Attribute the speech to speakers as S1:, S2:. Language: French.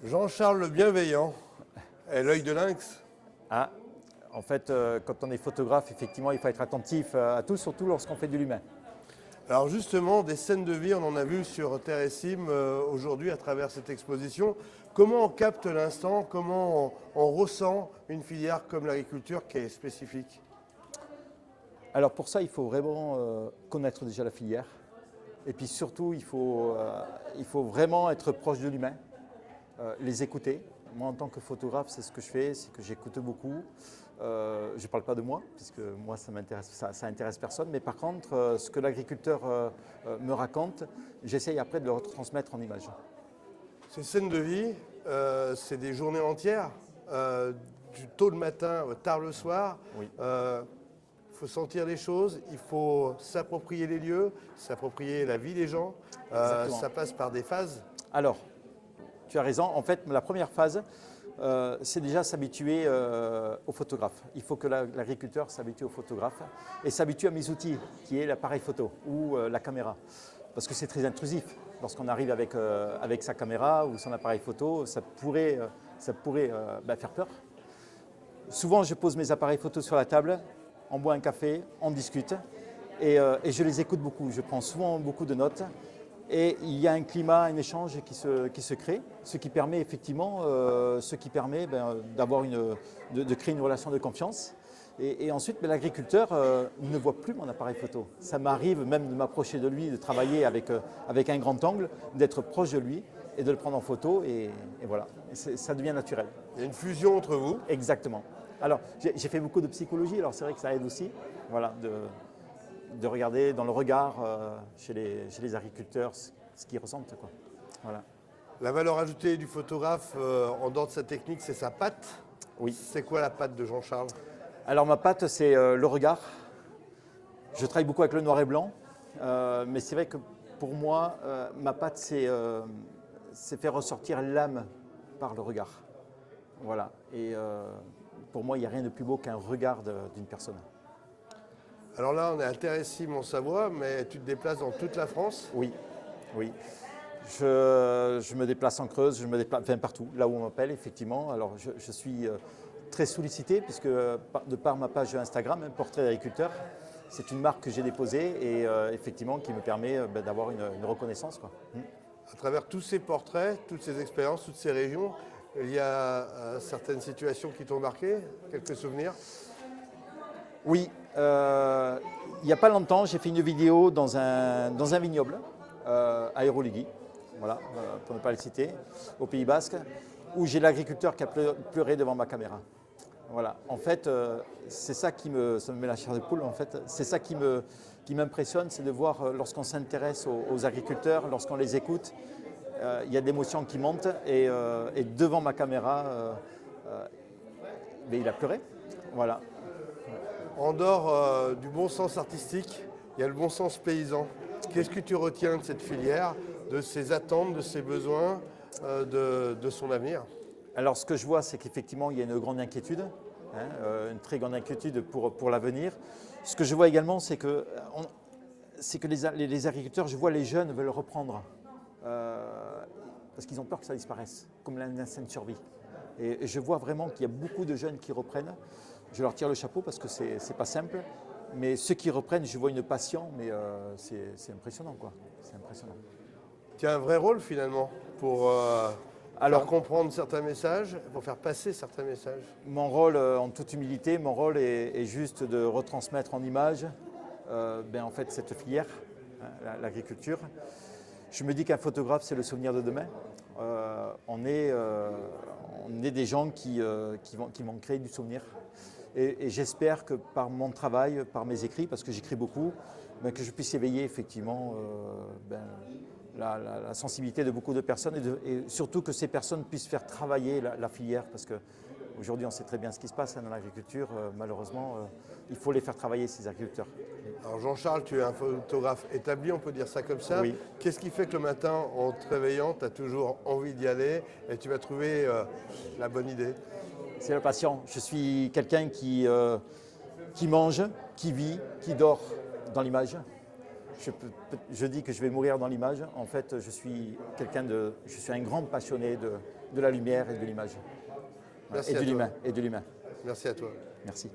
S1: Jean-Charles le Bienveillant et l'œil de lynx.
S2: Ah, en fait, quand on est photographe, effectivement, il faut être attentif à tout, surtout lorsqu'on fait de l'humain.
S1: Alors justement, des scènes de vie, on en a vu sur Terre et Cime aujourd'hui à travers cette exposition. Comment on capte l'instant, comment on ressent une filière comme l'agriculture qui est spécifique?
S2: Alors pour ça, il faut vraiment connaître déjà la filière. Et puis surtout, il faut vraiment être proche de l'humain, les écouter. Moi, en tant que photographe, c'est ce que je fais, c'est que j'écoute beaucoup. Je ne parle pas de moi, puisque moi, ça intéresse personne. Mais par contre, ce que l'agriculteur me raconte, j'essaye après de le retransmettre en images.
S1: Ces scènes de vie, c'est des journées entières, du tôt le matin au tard le soir.
S2: Oui.
S1: Il faut sentir les choses, il faut s'approprier les lieux, s'approprier la vie des gens. Ça passe par des phases.
S2: Alors, tu as raison. En fait, la première phase, c'est déjà s'habituer au photographe. Il faut que l'agriculteur s'habitue au photographe et s'habitue à mes outils, qui est l'appareil photo ou la caméra. Parce que c'est très intrusif. Lorsqu'on arrive avec sa caméra ou son appareil photo, ça pourrait faire peur. Souvent, je pose mes appareils photo sur la table, on boit un café, on discute et je les écoute beaucoup. Je prends souvent beaucoup de notes. Et il y a un climat, un échange qui se crée, ce qui permet effectivement de créer une relation de confiance. Et ensuite, l'agriculteur ne voit plus mon appareil photo. Ça m'arrive même de m'approcher de lui, de travailler avec un grand angle, d'être proche de lui et de le prendre en photo. Et voilà, ça devient naturel.
S1: Il y a une fusion entre vous.
S2: Exactement. Alors, j'ai fait beaucoup de psychologie, alors c'est vrai que ça aide aussi. Voilà, de regarder dans le regard chez les agriculteurs ce qu'ils ressentent, quoi. Voilà.
S1: La valeur ajoutée du photographe en dehors de sa technique, c'est sa patte.
S2: Oui.
S1: C'est quoi la patte de Jean-Charles?
S2: Alors ma patte, c'est le regard. Je travaille beaucoup avec le noir et blanc, mais c'est vrai que pour moi, ma patte, c'est faire ressortir l'âme par le regard. Voilà. Et pour moi, il n'y a rien de plus beau qu'un regard d'une personne.
S1: Alors là, on est à Terre et Cime en Savoie, mais tu te déplaces dans toute la France?
S2: Oui, oui. Je me déplace en Creuse, je me déplace partout, là où on m'appelle, effectivement. Alors je suis très sollicité, puisque de par ma page Instagram, Portrait d'agriculteur, c'est une marque que j'ai déposée et effectivement qui me permet d'avoir une reconnaissance, quoi.
S1: À travers tous ces portraits, toutes ces expériences, toutes ces régions, il y a certaines situations qui t'ont marqué, quelques souvenirs?
S2: Oui, il n'y a pas longtemps, j'ai fait une vidéo dans un vignoble à Aéroligui, voilà, pour ne pas le citer, au Pays Basque, où j'ai l'agriculteur qui a pleuré devant ma caméra. Voilà, en fait, c'est ça ça me met la chair de poule, en fait, c'est ça qui m'impressionne, c'est de voir lorsqu'on s'intéresse aux agriculteurs, lorsqu'on les écoute, il y a de l'émotion qui monte et devant ma caméra, il a pleuré, voilà.
S1: En dehors du bon sens artistique, il y a le bon sens paysan. Qu'est-ce que tu retiens de cette filière, de ses attentes, de ses besoins, de son avenir?
S2: Alors ce que je vois, c'est qu'effectivement, il y a une grande inquiétude, une très grande inquiétude pour l'avenir. Ce que je vois également, c'est que les agriculteurs, je vois les jeunes veulent reprendre parce qu'ils ont peur que ça disparaisse, comme l'instinct de survie. Et je vois vraiment qu'il y a beaucoup de jeunes qui reprennent. Je leur tire le chapeau parce que c'est pas simple. Mais ceux qui reprennent, je vois une passion, mais c'est impressionnant, quoi. C'est impressionnant.
S1: Tu as un vrai rôle finalement pour faire comprendre certains messages, pour faire passer certains messages.
S2: Mon rôle, en toute humilité, mon rôle est juste de retransmettre en images en fait, cette filière, l'agriculture. Je me dis qu'un photographe, c'est le souvenir de demain. On est des gens qui vont créer du souvenir. Et j'espère que par mon travail, par mes écrits, parce que j'écris beaucoup, que je puisse éveiller effectivement la sensibilité de beaucoup de personnes et surtout que ces personnes puissent faire travailler la filière, parce qu'aujourd'hui on sait très bien ce qui se passe dans l'agriculture, malheureusement, il faut les faire travailler, ces agriculteurs.
S1: Alors Jean-Charles, tu es un photographe établi, on peut dire ça comme ça.
S2: Oui.
S1: Qu'est-ce qui fait que le matin, en te réveillant, tu as toujours envie d'y aller et tu vas trouver la bonne idée?
S2: C'est la passion. Je suis quelqu'un qui mange, qui vit, qui dort dans l'image. je dis que je vais mourir dans l'image. En fait, je suis un grand passionné de la lumière et de l'image.
S1: Merci
S2: Et
S1: à
S2: de
S1: toi.
S2: l'humain. Et de l'humain.
S1: Merci à toi.
S2: Merci.